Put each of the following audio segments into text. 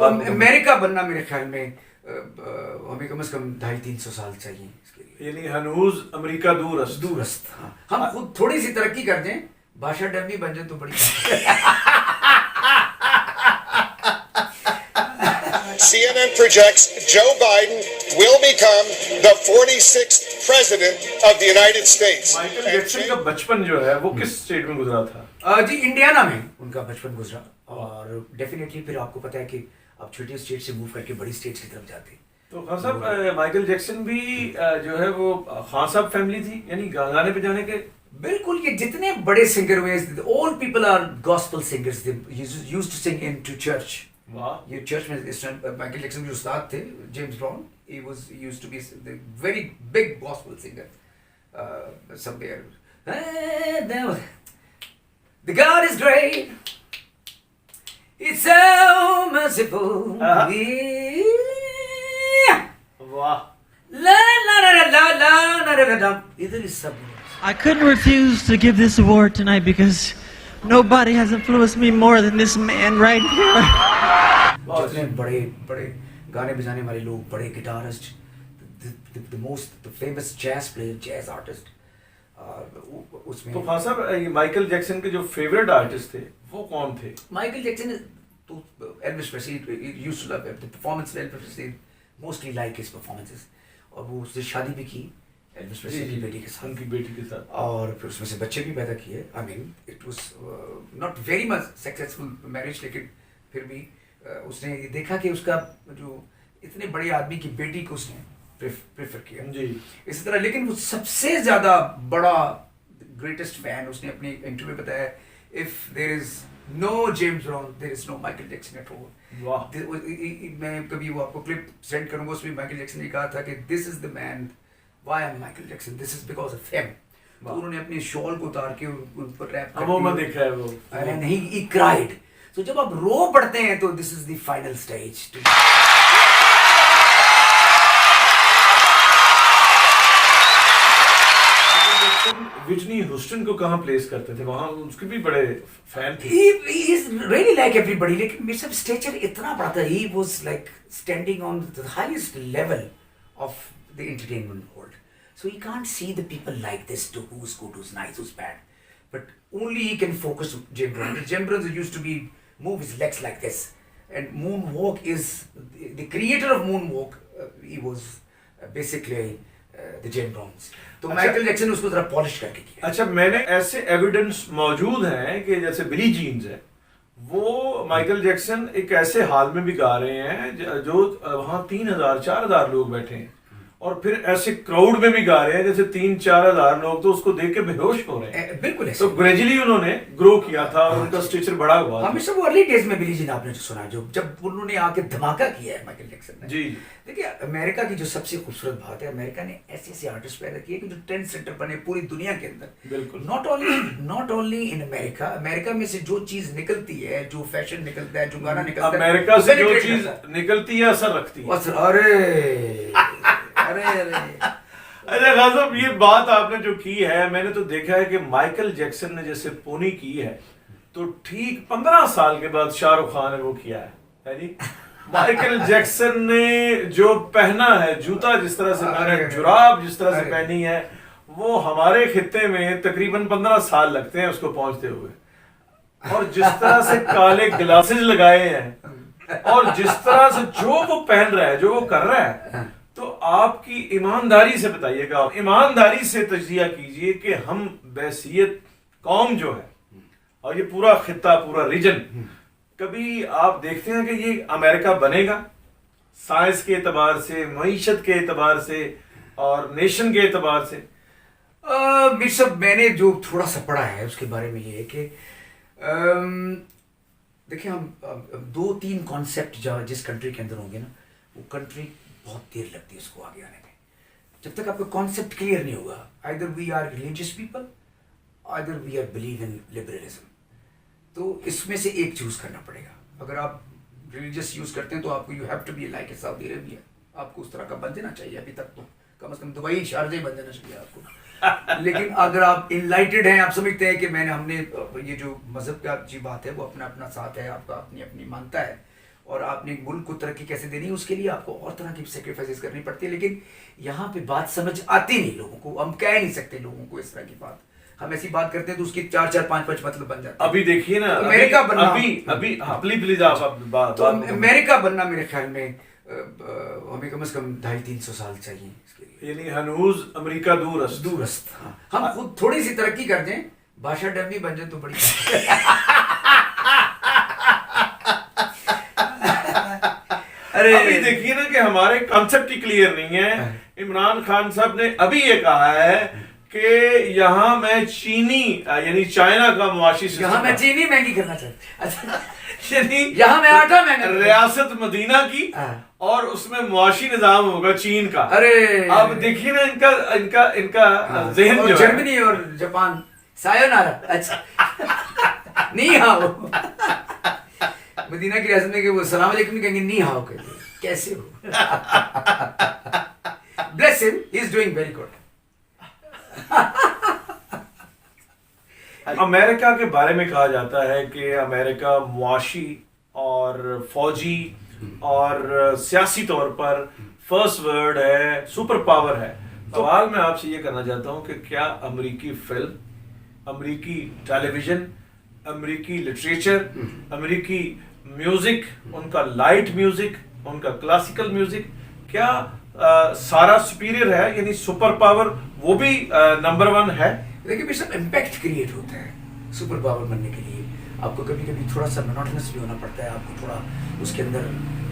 America बनना मेरे ख्याल में हमें कम से कम 250-300 साल चाहिए इसके लिए। यानी हनूज अमेरिका दूरस्त। दूरस्त, हाँ। हम खुद थोड़ी सी तरक्की कर दें, भाषा डमी बन जाए तो बड़ी CNN projects Joe Biden will become the 46th president of the United States. Michael Jackson का बचपन जो है वो किस स्टेट में गुजरा था? जी इंडियाना में उनका बचपन गुजरा, और डेफिनेटली फिर आपको पता है कि आप छोटी स्टेट से मूव करके बड़ी स्टेट्स की तरफ जाते हैं। तो खान साहब माइकल जैक्सन भी जो है वो खान साहब फैमिली थी, यानी गाने पे जाने के। बिल्कुल, ये जितने बड़े सिंगर हुए, all people are gospel singers, they used to sing in to church. वाह। ये चर्च में इस टाइम माइकल जैक्सन के उस्ताद थे James Brown, he was used to be very big gospel singer somewhere. The God is great, it's so merciful. वाह। La la la la la la la la. इधर इस सब I couldn't refuse to give this award tonight because nobody has influenced me more than this man right here. जितने बड़े बड़े गाने बजाने वाले लोग, बड़े guitarist, the most famous jazz player, jazz artist, उसमें तो खान साहब ये माइकल जैक्सन के जो फेवरेट आर्टिस्ट थे वो कौन थे? माइकल जैक्सन तो Elvis Presley used to love the performance of Elvis Presley, mostly like his performances, और वो उससे शादी भी की एल्विस प्रेस्ली की बेटी के साथ, उनकी बेटी के साथ, और फिर उसमें से बच्चे भी पैदा किए। I mean it was not very much successful marriage, लेकिन फिर भी उसने ये देखा कि उसका जो इतने बड़े आदमी की बेटी को उसने प्रेफर किया जी। इसी तरह। लेकिन वो सबसे ज्यादा बड़ा ग्रेटेस्ट फैन, उसने अपनी इंटरव्यू में बताया, if there is no James Brown there is no Michael Jackson at all. वाह। मैं कभी वो आपको क्लिप सेंड करूंगा, उसमें माइकल जैक्सन ने कहा था कि this is the man, why I am Michael Jackson, this is because of him. तो उन्होंने अपनी शॉल को उतार के उन पर रैप कर वो मैं देखा है वो। अरे नहीं, ही क्राइड। तो जब आप रो पड़ते हैं तो this is the final stage. Whitney Houston को कहाँ प्लेस करते थे? वहाँ उसके भी बड़े फैन थे। He is really like everybody, लेकिन मेरे सब स्टेचर इतना बड़ा था, he was like standing on the highest level of the entertainment world. So he can't see the people like this, to who's good, who's nice, who's bad. But only he can focus on Jim Brown. Jim Brown used to be move his legs like this, and moonwalk is the creator of moonwalk. He was basically the Jim Browns. तो Michael Jackson उसको जरा polish करके किया। अच्छा, मैंने ऐसे evidence मौजूद हैं कि जैसे बिली जीन्स है, वो माइकल जैक्सन एक ऐसे हाल में भी गा रहे हैं जो वहाँ 3,000-4,000 लोग बैठे हैं, और फिर ऐसे क्राउड में भी गा रहे हैं जैसे 3-4 लोग तो उसको देख के बेहोश हो रहे हैं। बिल्कुल ऐसे। तो ग्रेजुअली उन्होंने ग्रो किया था और उनका स्टेचर बड़ा हुआ। हमेशा वो अर्ली डेज में बिली जी ने आपने जो सुना, जो जब उन्होंने आके धमाका किया है माइकल जैक्सन ने। जी। देखिए अमेरिका की जो सबसे खूबसूरत बात है, अमेरिका ने ऐसे ऐसे आर्टिस्ट पैदा किए कि जो ट्रेंड सेंटर बने पूरी दुनिया के अंदर। बिल्कुल। Not only in America, America में से जो चीज निकलती है, जो फैशन निकलता है, जो गाना निकलता है, अमेरिका से जो चीज निकलती है असर रखती है। अरे अरे अच्छा खान साहब, ये बात आपने जो की है, मैंने तो देखा है कि माइकल जैक्सन ने जैसे पोनी की है, तो ठीक 15 साल के बाद शाहरुख खान ने वो किया है जी। माइकल जैक्सन ने जो पहना है, जूता जिस तरह से पहना है, जुराब जिस तरह से पहनी है, वो हमारे खित्ते में तकरीबन 15 साल लगते हैं उसको पहुंचते हुए। और जिस तरह से काले ग्लासेस लगाए हैं, और जिस तरह से जो वो पहन रहा है, जो वो कर रहा है, तो आपकी ईमानदारी से बताइएगा, ईमानदारी से तज्जिया कीजिए कि हम बैसियत कौम जो है, और ये पूरा खित्ता, पूरा रीजन, कभी आप देखते हैं कि ये अमेरिका बनेगा साइंस के एतबार से, मईशत के एतबार से, और नेशन के एतबार से? मैंने जो थोड़ा सा पढ़ा है उसके बारे में ये है कि देखिए, हम 2-3 कॉन्सेप्ट जिस कंट्री के अंदर होंगे ना, वो कंट्री बहुत देर लगती है उसको आगे आने में। जब तक आपका कॉन्सेप्ट क्लियर नहीं होगा, either we are religious people, either we are believe in liberalism, तो इसमें से एक चूज करना पड़ेगा। अगर आप रिलीजियस यूज करते हैं तो आपको you have to be like Saudi Arabia, आपको उस तरह का बन देना चाहिए। अभी तक तो कम से कम दुबई, शारजा बन देना चाहिए आपको। लेकिन अगर आप इनलाइटेड हैं, आप समझते हैं कि हमने ये जो मजहब का जी बात है वो अपना अपना साथ है, आपका अपनी अपनी मानता है, और आपने एक मुल्क को तरक्की कैसे देनी है, उसके लिए आपको और तरह की सेक्रीफाइसेस करनी पड़ती है। लेकिन यहाँ पे बात समझ आती नहीं लोगों को, हम कह नहीं सकते लोगों को इस तरह की बात। हम ऐसी बात करते हैं तो उसकी 4-4 5-5 मतलब बन जाते हैं। अभी देखिए ना, तो अमेरिका बनना, अभी हाँ प्लीज आप बात तो अमेरिका बनना मेरे ख्याल में हमें कम से कम 250-300 साल चाहिए इसके लिए। यानी हनूज अमेरिका दूरस्त। दूरस्त, हाँ। हम खुद थोड़ी सी तरक्की कर दें, भाषा डमी बन जाए तो बड़ी अरे अभी देखिए ना कि हमारे कॉन्सेप्ट ही क्लियर नहीं है। इमरान खान साहब ने अभी ये कहा है कि यहाँ मैं चीनी यानी चाइना का मुआशी सिस्टम, यहाँ मैं चीनी महंगी करना चाहता। अच्छा, यानी यहाँ मैं आटा महंगा, रियासत मदीना की और उसमें मुआशी निजाम होगा चीन का। अरे अब देखिए ना इनका इनका इनका जहन और जो है। जर्मनी और जापान सायोनारा। अच्छा नी हाओ, मदीना की रियासत में कि वो सलाम अलैकुम नहीं कहेंगे, नी हाओ कहेंगे, कैसे हो। Bless him, he is doing very good. America के बारे में कहा जाता है कि अमेरिका मुआशी और फौजी और सियासी तौर पर फर्स्ट वर्ल्ड है, सुपर पावर है। सवाल मैं आपसे ये करना चाहता हूं कि क्या अमेरिकी फिल्म, अमेरिकी टेलीविजन, अमेरिकी लिटरेचर, अमेरिकी म्यूजिक, उनका लाइट म्यूजिक, उनका क्लासिकल म्यूजिक, क्या सारा सुपीरियर है, यानी सुपर पावर वो भी नंबर 1 है? देखिए मेरे सब इम्पैक्ट क्रिएट होता है सुपर पावर बनने के लिए। आपको कभी कभी थोड़ा सा मोनोटोनस भी होना पड़ता है, आपको थोड़ा उसके अंदर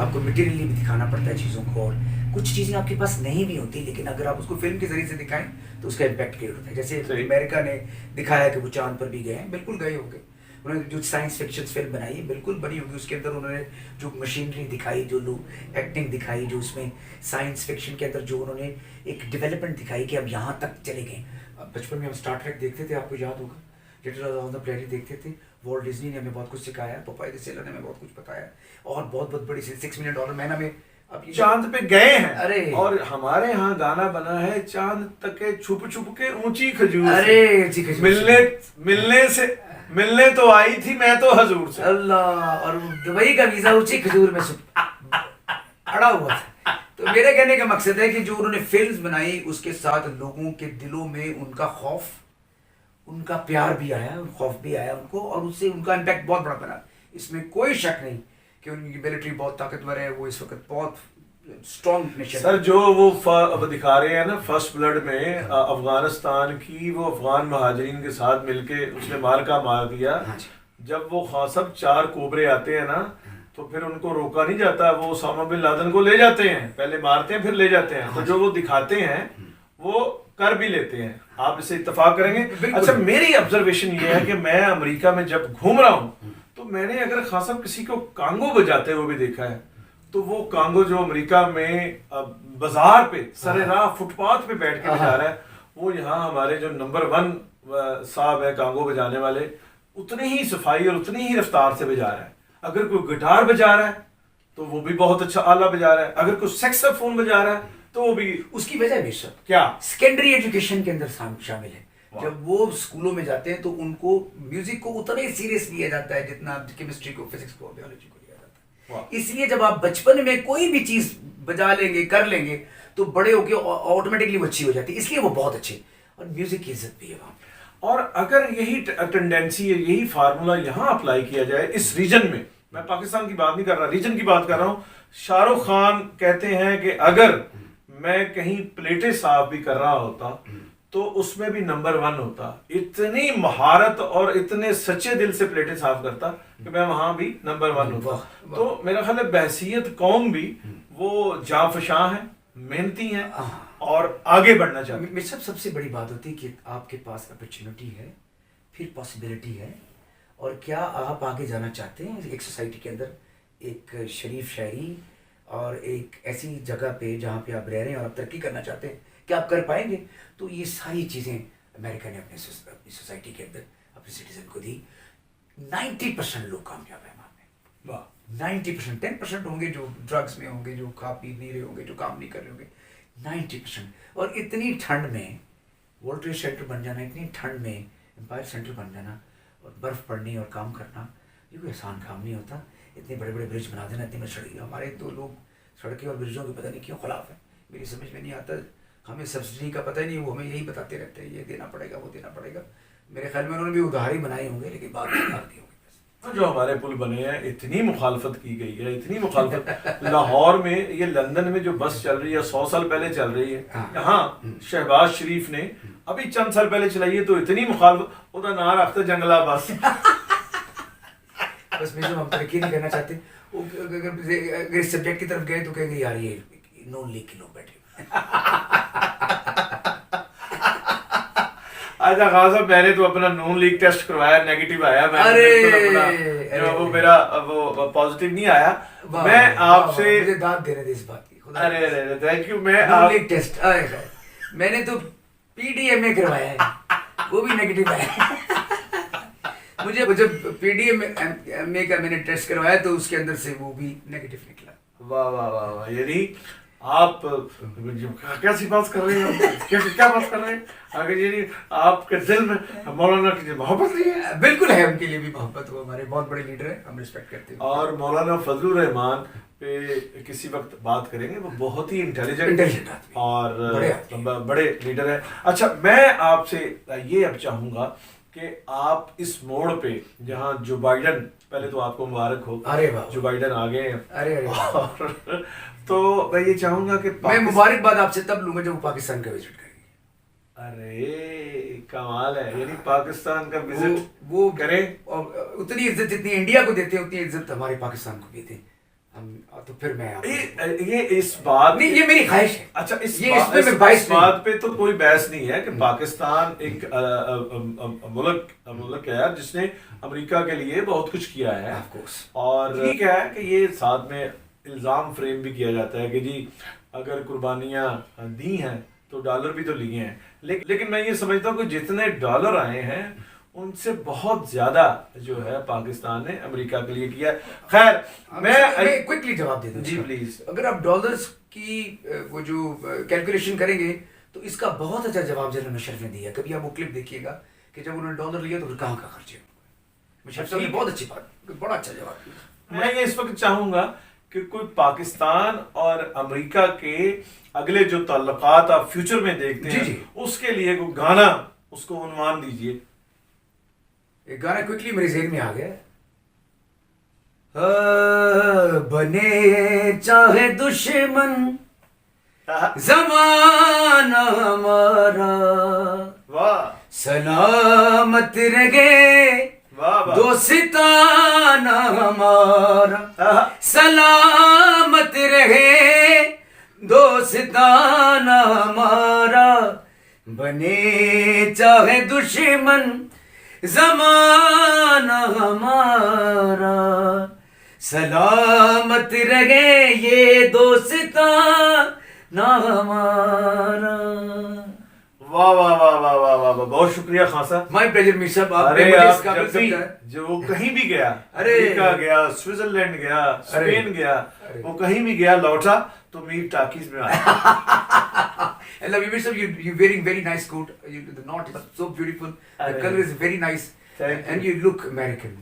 आपको मटेरियली भी दिखाना पड़ता है चीज़ों को, और कुछ चीज़ें आपके पास नहीं भी होती, लेकिन अगर आप उसको फिल्म के जरिए से दिखाएं तो उसका इम्पैक्ट क्रिएट होता है। जैसे अमेरिका ने दिखाया कि वो चांद पर भी गए हैं, बिल्कुल गए होंगे। उन्होंने जो साइंस फिक्शन फिल्म बनाई है बिल्कुल बनी होगी, उसके अंदर उन्होंने जो मशीनरी दिखाई, जो लोग एक्टिंग दिखाई, जो उसमें साइंस फिक्शन के अंदर जो उन्होंने एक डेवलपमेंट दिखाई कि अब यहाँ तक चले गए। बचपन में हम स्टार ट्रेक देखते थे, आपको याद होगा, लिटिल ऑन द प्लेनेट देखते थे। वॉल्ट डिज्नी ने हमें बहुत कुछ सिखाया, पोपाई द सेलर ने हमें बहुत कुछ बताया, और बहुत बहुत बड़ी $6 मिलियन मैन में अब चांद पे गए हैं। अरे और हमारे यहाँ गाना बना है, चांद तक छुप छुप के ऊंची खजूर, अरे जी खजूर मिलने तो आई थी मैं तो हजूर से। अल्लाह, और दुबई का वीजा ऊंची खजूर में अड़ा हुआ था। तो मेरे कहने का मकसद है कि जो उन्होंने फिल्म बनाई उसके साथ लोगों के दिलों में उनका खौफ, उनका प्यार भी आया, खौफ भी आया उनको, और उससे उनका इम्पैक्ट बहुत बड़ा बना। इसमें कोई शक नहीं कि उनकी मिलिट्री बहुत ताकतवर है, वो इस वक्त बहुत स्ट्रॉन्ग नेशन। सर जो वो दिखा रहे हैं ना फर्स्ट ब्लड में अफगानिस्तान की, वो अफगान महाजरीन के साथ मिलके उसने मार दिया। हाँ, जब वो खान साहब 4 कोबरे आते हैं ना, तो फिर उनको रोका नहीं जाता, वो ओसामा बिन लादेन को ले जाते हैं, पहले मारते हैं फिर ले जाते हैं। तो जो वो दिखाते हैं वो कर भी लेते हैं। आप इससे इत्तेफाक करेंगे? अच्छा, मेरी ऑब्जर्वेशन ये है कि मैं अमेरिका में जब घूम रहा हूँ तो मैंने अगर खास साहब किसी को कांगो बजाते हुए भी देखा है, तो वो कांगो जो अमेरिका में बाजार पे सरेराह फुटपाथ पे बैठ के बजा रहा है, वो यहाँ हमारे जो नंबर 1 साहब है कांगो बजाने वाले, उतनी ही सफाई और उतनी ही रफ्तार से बजा रहा है। अगर कोई गिटार बजा रहा है तो वो भी बहुत अच्छा आला बजा रहा है, अगर कोई सैक्सोफोन बजा रहा है तो वो भी। उसकी वजह बेशक क्या सेकेंडरी एजुकेशन के अंदर शामिल है। जब वो स्कूलों में जाते हैं तो उनको म्यूजिक को उतना ही सीरियस लिया जाता है जितना केमिस्ट्री को, फिजिक्स को, बायोलॉजी को लिया जाता है। इसलिए जब आप बचपन में कोई भी चीज बजा लेंगे, कर लेंगे, तो बड़े होके ऑटोमेटिकली वो अच्छी हो जाती है, इसलिए वो बहुत अच्छे। और म्यूजिक की इज्जत भी है वहां पे। और अगर यही टेंडेंसी है, यही फार्मूला यहाँ अप्लाई किया जाए इस रीजन में, मैं पाकिस्तान की बात नहीं कर रहा, रीजन की बात कर रहा हूँ। शाहरुख खान कहते हैं कि अगर मैं कहीं प्लेटें साफ भी कर रहा होता तो उसमें भी नंबर 1 होता। इतनी महारत और इतने सच्चे दिल से प्लेटें साफ करता कि मैं वहां भी नंबर 1 होता। तो मेरा ख्याल है बहसीयत कौम भी वो जाफशां है, मेहनती है और आगे बढ़ना चाहते हैं। मेरे सबसे बड़ी बात होती है कि आपके पास अपॉर्चुनिटी है, फिर पॉसिबिलिटी है, और क्या आप आगे जाना चाहते हैं एक सोसाइटी के अंदर, एक शरीफ शायरी और एक ऐसी जगह पे जहाँ पे आप रह रहे हैं और आप तरक्की करना चाहते हैं, क्या आप कर पाएंगे? तो ये सारी चीज़ें अमेरिका ने अपनी सोसाइटी के अंदर अपने सिटीजन को दी। 90% लोग कामयाब है वहाँ पे। वाह, 90%। 10% होंगे जो ड्रग्स में होंगे, जो खा पी नहीं रहे होंगे, जो काम नहीं कर रहे होंगे। 90%। और इतनी ठंड में वर्ल्ड ट्रेड सेंटर बन जाना, इतनी ठंड में एम्पायर सेंटर बन जाना, और बर्फ़ पड़नी और काम करना, ये कोई आसान काम नहीं होता। इतने बड़े बड़े ब्रिज बना देना, इतनी बड़ी सड़क। हमारे तो लोग सड़कें और ब्रिजों के पता नहीं क्यों खिलाफ है, मेरी समझ में नहीं आता। हमें सब्सिडी का पता ही नहीं, वो हमें यही बताते रहते हैं ये देना पड़ेगा वो देना पड़ेगा। मेरे ख्याल में उन्होंने भी उधार ही बनाए होंगे, लेकिन बाद में उधार दिए होंगे। जो हमारे पुल बने हैं, इतनी मुखालफत की गई है, इतनी मुखालफत। लाहौर में, ये लंदन में जो बस चल रही है 100 साल पहले चल रही है, यहाँ शहबाज शरीफ ने अभी चंद साल पहले चलाई है, तो इतनी मुखालफत, उसका नाम रखते जंगला बस। बस में हम तरक्की नहीं करना चाहते, अगर इस सब्जेक्ट की तरफ गए तो कहेंगे यार ये नॉन लीग के लोग बैठे। अच्छा खान साहब, मैंने तो अपना नून लीग टेस्ट करवाया, नेगेटिव आया। मैं जो वो मेरा वो पॉजिटिव नहीं आया। मैं आपसे मुझे दाद दे रहे थे इस बात की। अरे अरे थैंक यू। मैं नून लीग टेस्ट मैंने तो पीडीएमए करवाया है, वो भी नेगेटिव आया। मुझे जब पीडीएमए का मैंने टेस्ट करवाया तो उसके अंदर से वो भी नेगेटिव निकला। वाह वाह वाह वाह, यानी आप कैसी बात कर रहे हैं, क्या बात कर रहे हैं? अगर यानी आपके दिल में मौलाना की मोहब्बत नहीं है? बिल्कुल है, उनके लिए भी मोहब्बत। वो हमारे बहुत बड़े लीडर हैं, हम रिस्पेक्ट करते हैं। और मौलाना फजलुर रहमान पे किसी वक्त बात करेंगे, वो बहुत ही इंटेलिजेंट और बड़े लीडर है। अच्छा, मैं आपसे ये अब चाहूंगा कि आप इस मोड़ पे, जहाँ जो बाइडन, पहले तो आपको मुबारक हो, अरे वाह, जो बाइडन आ गए हैं। अरे तो मैं ये चाहूंगा कि मैं मुबारकबाद आपसे तब लूंगा जब वो पाकिस्तान का विजिट करेंगे। अरे कमाल है, यानी पाकिस्तान का विजिट वो करें। और उतनी इज्जत जितनी इंडिया को देते हैं उतनी इज्जत हमारे पाकिस्तान को भी दें हम। तो फिर मैं ये इस बात नहीं, ये मेरी ख्वाहिश है। अच्छा, इस बात पे तो कोई बहस नहीं है कि पाकिस्तान एक मुल्क है यार, जिसने अमेरिका के लिए बहुत कुछ किया है। और ठीक है कि ये साथ में इल्ज़ाम फ्रेम भी किया जाता है कि जी अगर कुर्बानियां दी हैं तो डॉलर भी तो लिए हैं, लेकिन मैं ये समझता हूँ कि जितने डॉलर आए हैं उनसे बहुत ज्यादा जो है पाकिस्तान ने अमेरिका के लिए किया। खैर, मैं क्विकली जवाब दे दूं जी प्लीज। अगर आप डॉलर्स की वो जो कैलकुलेशन करेंगे तो इसका बहुत अच्छा जवाब जनरल मुशर्रफ ने दिया। कभी आप वो क्लिप देखिएगा कि जब उन्होंने डॉलर लिया तो फिर कहाँ का खर्चे। मुशर्रफ साहब ने बहुत अच्छी बात, बड़ा अच्छा जवाब दिया। मैं ये इस वक्त चाहूंगा कि कोई पाकिस्तान और अमेरिका के अगले जो ताल्लुकात आप फ्यूचर में देखते हैं, उसके लिए कोई गाना, उसको उन्वान दीजिए। एक गाना क्विकली मेरे ज़हन में आ गया। बने चाहे दुश्मन जमाना हमारा, वाह, सलामत रहे दोस्ताना हमारा, सलामत रहे दोस्ताना हमारा, बने चाहे दुश्मन जमाना हमारा, सलामत रहे ये दोस्ताना हमारा। वाह वाह वाह वाह वाह वाह, बहुत शुक्रिया खान साहब। माय प्लेजर मीर साहब। अरे आप जब भी जो कहीं भी गया, अमेरिका गया, स्विट्जरलैंड गया, स्पेन गया, वो कहीं भी गया लौटा तो मीर टाकीज में आया। I love you, Mr. You're wearing very nice coat. The knot is so beautiful. The color is very nice. And you look American.